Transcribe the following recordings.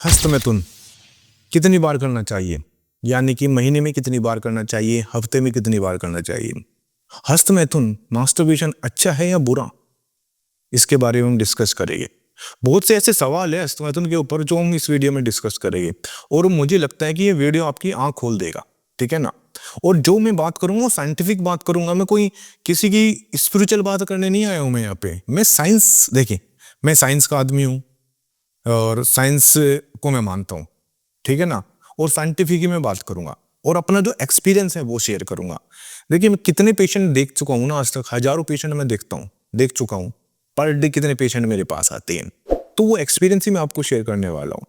हस्तमैथुन कितनी बार करना चाहिए, यानी कि महीने में कितनी बार करना चाहिए, हफ्ते में कितनी बार करना चाहिए। हस्तमैथुन मास्टरबेशन अच्छा है या बुरा, इसके बारे में हम डिस्कस करेंगे। बहुत से ऐसे सवाल है हस्तमैथुन के ऊपर जो हम इस वीडियो में डिस्कस करेंगे, और मुझे लगता है कि ये वीडियो आपकी आंख खोल देगा, ठीक है ना। और जो मैं बात करूंगा वो साइंटिफिक बात करूंगा, मैं कोई किसी की स्पिरिचुअल बात करने नहीं आया हूं। मैं यहाँ पे मैं साइंस, देखिए मैं साइंस का आदमी हूँ और साइंस को मैं मानता हूँ, ठीक है ना। और साइंटिफिक ही मैं बात करूंगा और अपना जो एक्सपीरियंस है वो शेयर करूंगा। देखिए मैं कितने पेशेंट देख चुका हूं ना, आज तक हजारों पेशेंट मैं देख चुका हूं। पर डे कितने पेशेंट मेरे पास आते हैं, तो वो एक्सपीरियंस ही मैं आपको शेयर करने वाला हूँ।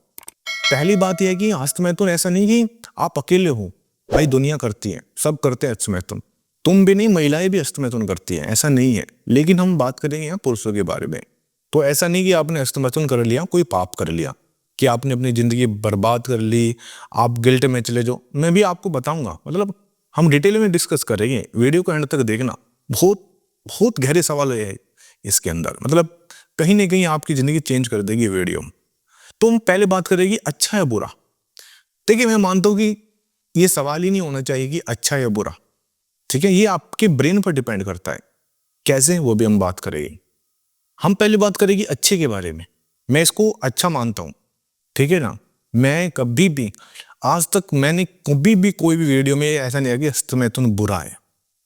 पहली बात यह है कि हस्तमैथुन ऐसा नहीं कि आप अकेले हो, भाई दुनिया करती है, सब करते हैं हस्तमैथुन। तुम भी नहीं, महिलाएं भी हस्तमैथुन करती हैं, ऐसा नहीं है। लेकिन हम बात करेंगे यहाँ पुरुषों के बारे में। तो ऐसा नहीं कि आपने हस्तमैथुन कर लिया, कोई पाप कर लिया, कि आपने अपनी जिंदगी बर्बाद कर ली, आप गिल्ट में चले जाओ। मैं भी आपको बताऊंगा, मतलब हम डिटेल में डिस्कस करेंगे, वीडियो को एंड तक देखना। बहुत बहुत गहरे सवाल है इसके अंदर, मतलब कहीं ना कहीं आपकी जिंदगी चेंज कर देगी वीडियो। तो हम पहले बात करेंगे अच्छा या बुरा। देखिए मैं मानता हूं कि ये सवाल ही नहीं होना चाहिए कि अच्छा या बुरा, ठीक है। ये आपके ब्रेन पर डिपेंड करता है, कैसे वो भी हम बात करेंगे। हम पहले बात करेंगे अच्छे के बारे में। मैं इसको अच्छा मानता हूं, ठीक है ना। मैं कभी भी, आज तक मैंने कभी भी कोई भी वीडियो में ऐसा नहीं है कि हस्तमैथुन बुरा है।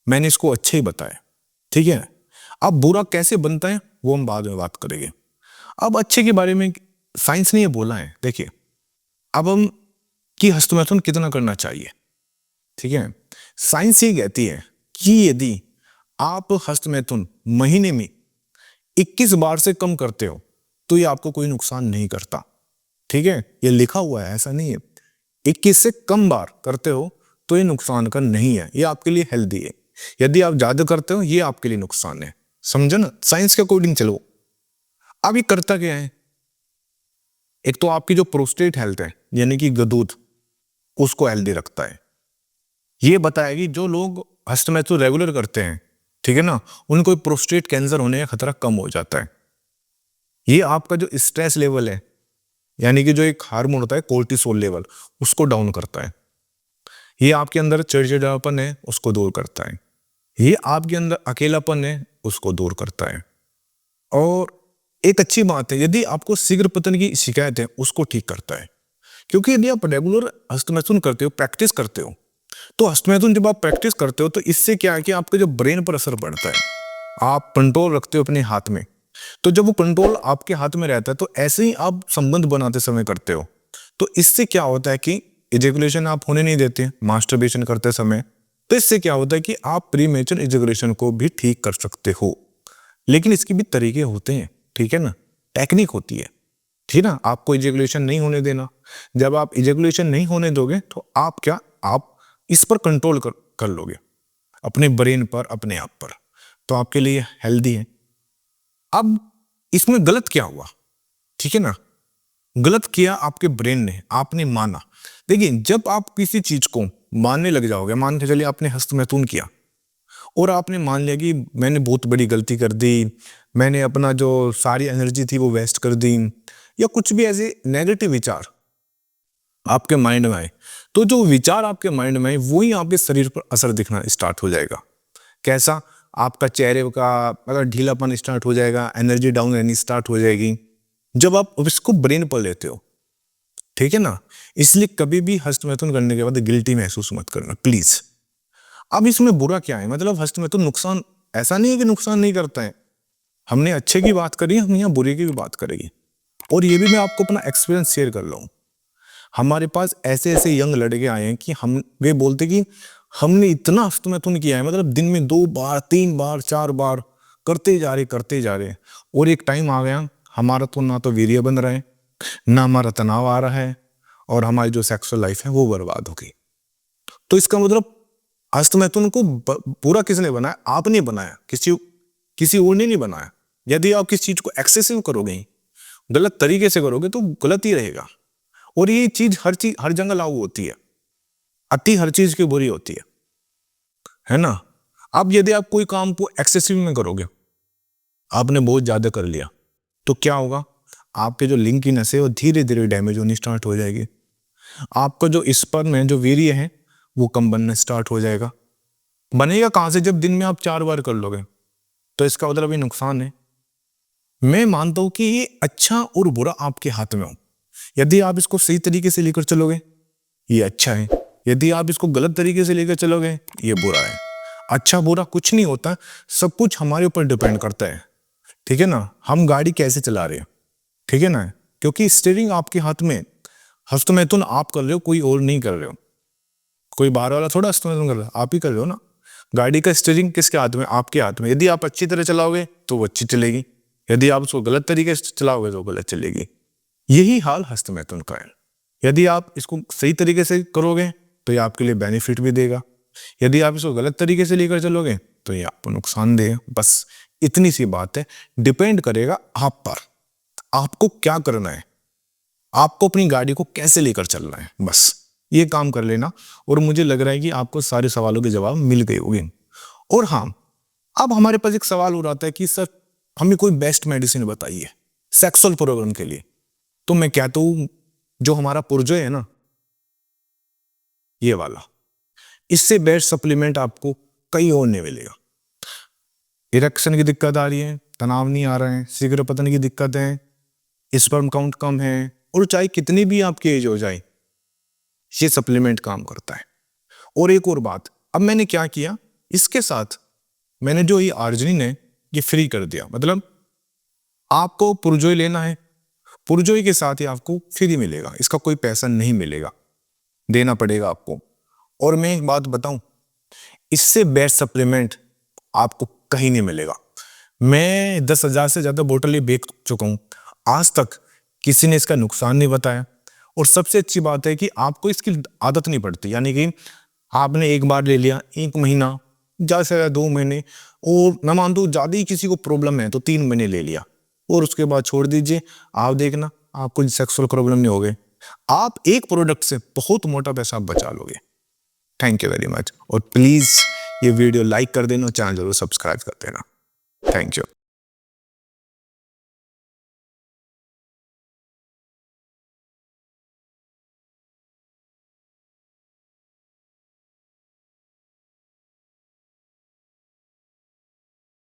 मैंने इसको अच्छे ही बताया, ठीक है। अब बुरा कैसे बनता है वो हम बाद में बात करेंगे। अब अच्छे के बारे में साइंस ने ये बोला है, देखिए अब हम कि हस्तमैथुन कितना करना चाहिए, ठीक है। साइंस ये कहती है कि यदि आप हस्तमैथुन महीने में 21 बार से कम करते हो तो ये आपको कोई नुकसान नहीं करता, ठीक है। ये लिखा हुआ है, ऐसा नहीं है। 21 से कम बार करते हो तो ये नुकसान का नहीं है, ये आपके लिए हेल्दी है। यदि आप ज्यादा करते हो ये आपके लिए नुकसान है, समझो ना, साइंस के अकॉर्डिंग चलो। अब ये करता क्या है, एक तो आपकी जो प्रोस्टेट हेल्थ है, यानी कि गदूद, उसको हेल्दी रखता है। ये बताएगी जो लोग हस्तमैथुन रेगुलर करते हैं, ठीक है ना, उनको प्रोस्टेट कैंसर होने का खतरा कम हो जाता है। ये आपका जो स्ट्रेस लेवल है, यानी कि जो एक हार्मोन होता है कोर्टिसोल लेवल, उसको डाउन करता है। ये आपके अंदर चिड़चिड़ापन है उसको दूर करता है। ये आपके अंदर अकेलापन है उसको दूर करता है। और एक अच्छी बात है, यदि आपको शीघ्र पतन की शिकायत है उसको ठीक करता है। क्योंकि यदि आप रेगुलर हस्तमैथुन करते हो, प्रैक्टिस करते हो, तो हस्तमैथुन जब आप प्रैक्टिस करते हो तो इससे क्या है कि आपके जो ब्रेन पर असर पड़ता है, आप कंट्रोल रखते हो अपने हाथ में। तो जब वो कंट्रोल आपके हाथ में रहता है तो ऐसे ही आप संबंध बनाते समय करते हो। तो इससे क्या होता है कि इजैकुलेशन आप होने नहीं देते मास्टरबेशन करते समय। तो इससे क्या होता है कि आप प्रीमेच्योर इजैकुलेशन को भी ठीक कर सकते हो। लेकिन इसके भी तरीके होते हैं, ठीक है ना, टेक्निक होती है, ठीक है ना। आपको इजैकुलेशन नहीं होने देना, जब आप इजैकुलेशन नहीं होने दोगे तो आप क्या, आप इस पर कंट्रोल कर लोगे, अपने ब्रेन पर, अपने आप पर, तो आपके लिए हेल्दी है। अब इसमें गलत क्या हुआ, ठीक है ना, गलत किया आपके ब्रेन ने, आपने माना। देखिए जब आप किसी चीज को मानने लग जाओगे, मान के चलिए आपने हस्तमैथुन किया और आपने मान लिया कि मैंने बहुत बड़ी गलती कर दी, मैंने अपना जो सारी एनर्जी थी वो वेस्ट कर दी, या कुछ भी ऐसे नेगेटिव विचार आपके माइंड में आए, तो जो विचार आपके माइंड में आए वही आपके शरीर पर असर दिखना स्टार्ट हो जाएगा। कैसा, आपका चेहरे का अगर ढीलापन स्टार्ट हो जाएगा, एनर्जी डाउन रहनी स्टार्ट हो जाएगी, जब आप इसको ब्रेन पर लेते हो, ठीक है ना। इसलिए कभी भी हस्तमैथुन करने के बाद गिल्टी महसूस मत करना प्लीज। अब इसमें बुरा क्या है, मतलब हस्तमैथुन नुकसान, ऐसा नहीं है कि नुकसान नहीं करता है। हमने अच्छे की बात करी, हम यहाँ बुरे की भी बात करेंगे। और ये भी मैं आपको अपना एक्सपीरियंस शेयर कर रहा हूँ। हमारे पास ऐसे ऐसे यंग लड़के आए हैं कि हम, वे बोलते कि हमने इतना हस्तमैथुन किया है, मतलब दिन में 2 बार 3 बार 4 बार करते जा रहे। और एक टाइम आ गया, हमारा तो ना तो वीर्य बन रहा है, ना हमारा तनाव आ रहा है, और हमारी जो सेक्सुअल लाइफ है वो बर्बाद हो गई। तो इसका मतलब हस्तमैथुन को पूरा किसने बनाया, आपने बनाया, किसी किसी और ने नहीं बनाया। यदि आप किसी चीज को एक्सेसिव करोगे, गलत तरीके से करोगे, तो गलत ही रहेगा। और ये चीज हर जगह लागू होती है, अति हर चीज की बुरी होती है ना। अब यदि आप कोई काम को एक्सेसिव में करोगे, आपने बहुत ज्यादा कर लिया, तो क्या होगा, आपके जो लिंग की नसें वो धीरे धीरे डैमेज होनी स्टार्ट हो जाएगी। आपका जो स्पर्म है, जो वीर्य है, वो कम बनना स्टार्ट हो जाएगा। बनेगा कहाँ से जब दिन में आप 4 बार कर लोगे? तो इसका मतलब ये नुकसान है। मैं मानता हूं कि ये अच्छा और बुरा आपके हाथ में हो। यदि आप इसको सही तरीके से लेकर चलोगे, ये अच्छा है। यदि आप इसको गलत तरीके से लेकर चलोगे, ये बुरा है। अच्छा बुरा कुछ नहीं होता, सब कुछ हमारे ऊपर डिपेंड करता है। ठीक है ना? हम गाड़ी कैसे चला रहे हैं, ठीक है ना? क्योंकि स्टीयरिंग आपके हाथ में, हस्तमैथुन आप कर रहे हो, कोई और नहीं कर रहे हो। कोई बाहर वाला थोड़ा हस्तमैथुन कर रहा है, आप ही कर रहे हो ना। गाड़ी का स्टीयरिंग किसके हाथ में? आपके हाथ में। यदि आप अच्छी तरह चलाओगे तो वो अच्छी चलेगी, यदि आप उसको गलत तरीके से चलाओगे तो गलत चलेगी। यही हाल हस्तमैथुन का है। यदि आप इसको सही तरीके से करोगे तो ये आपके लिए बेनिफिट भी देगा, यदि आप इसको गलत तरीके से लेकर चलोगे तो ये आपको नुकसान देगा। बस इतनी सी बात है। डिपेंड करेगा आप पर, आपको क्या करना है, आपको अपनी गाड़ी को कैसे लेकर चलना है, बस ये काम कर लेना। और मुझे लग रहा है कि आपको सारे सवालों के जवाब मिल गए होंगे। और हाँ, अब हमारे पास एक सवाल हो रहा था कि सर हमें कोई बेस्ट मेडिसिन बताइए सेक्सुअल प्रॉब्लम के लिए। तो मैं कहता हूं जो हमारा पुरजोय है ना, ये वाला, इससे बेस्ट सप्लीमेंट आपको कहीं और नहीं मिलेगा। इरेक्शन की दिक्कत आ रही है, तनाव नहीं आ रहे हैं, शीघ्र पतन की दिक्कत है, स्पर्म काउंट कम है, और चाहे कितनी भी आपकी एज हो जाए, ये सप्लीमेंट काम करता है। और एक और बात, अब मैंने क्या किया, इसके साथ मैंने जो ये आर्जिनिन है ये फ्री कर दिया। मतलब आपको पुरजोई लेना है, पुरजोई के साथ ही आपको फ्री मिलेगा, इसका कोई पैसा नहीं मिलेगा, देना पड़ेगा आपको। और मैं एक बात बताऊं, इससे बेस्ट सप्लीमेंट आपको कहीं नहीं मिलेगा। मैं 10,000 से ज्यादा बोतल बेच चुका हूं, आज तक किसी ने इसका नुकसान नहीं बताया। और सबसे अच्छी बात है कि आपको इसकी आदत नहीं पड़ती, यानी कि आपने एक बार ले लिया, 1 महीना, ज्यादा से ज्यादा 2 महीने, और मैं मानता हूं ज्यादा ही किसी को प्रॉब्लम है तो 3 महीने ले लिया, और उसके बाद छोड़ दीजिए। आप देखना आपको सेक्सुअल प्रॉब्लम नहीं होगे। आप एक प्रोडक्ट से बहुत मोटा पैसा बचा लोगे। Thank you very much. और प्लीज ये वीडियो लाइक कर देना और चैनल जरूर सब्सक्राइब कर देना। Thank you.